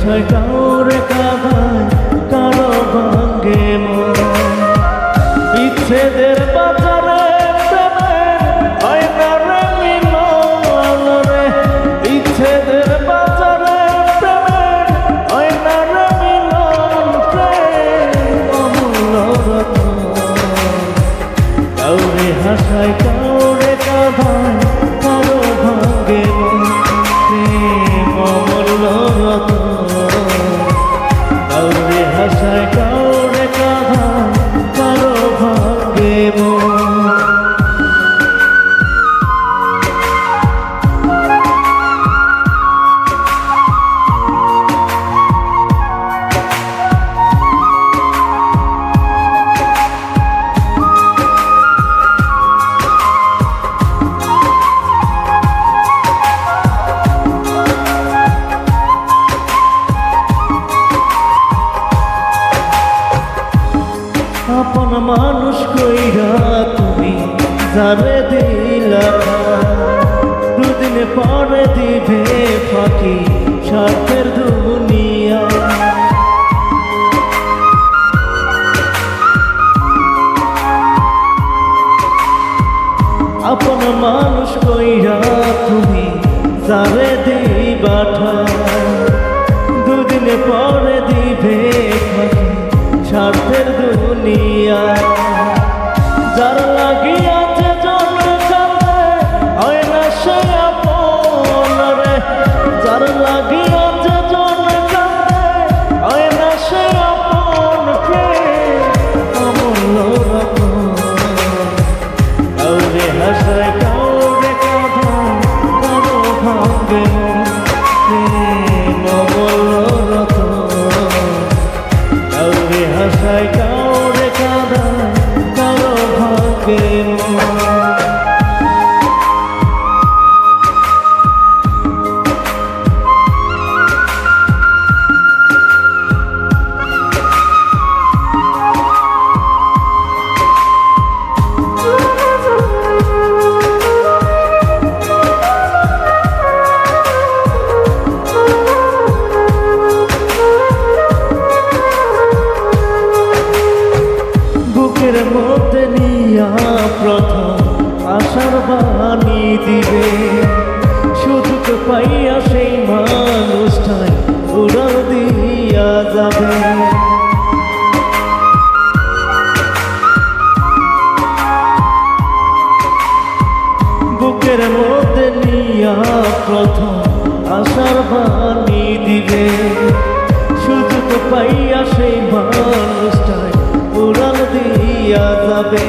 হাসায় কাউরে কাঁদায় কারো ভাঙ্গে মন বিচ্ছেদের বাজারে হয় না রে মিলন রে বিচ্ছেদের বাজারে হয় না রে মিলন অমূল্য রতন কাউরে হাসায় কাউরে কাঁদায় কারো ভাঙ্গে মন অমূল্য রতন কাউরে হাসায় কাউরে কাঁদায় কারো ভাঙ্গে মন আপন মানুষ কইরা তুমি যারে দিলা দুদিন পরে দিবে ফাঁকি স্বার্থের দুনিয়া আপন মানুষ কইরা তুমি যারে দিবা দুদিন পরে দিবে ফাঁকি স্বার্থের দুনিয়া যার লাগিয়াছে জন কাঁদে হয় না সে আপন রে যার লাগিয়াছে জন কাঁদে হয় না সে আপন অমূল্য রতন কাউরে হাসায় কাউরে কাঁদায় কারো ভাঙ্গে অমূল্য রতন কাউরে হাসায় কাউরে কাঁদায় কারো ভাগ্যে বুকের মধ্যে নিয়া প্রথম আশার বাণী দিবে সুযোগ পাইয়া সেই মানুষটাই উড়াল দিয়া যাবে বুকের মধ্যে নিয়া প্রথম আশার বাণী দিবে সুযোগ পাইয়া সেই মানুষটাই উড়াল দিয়া যাবে।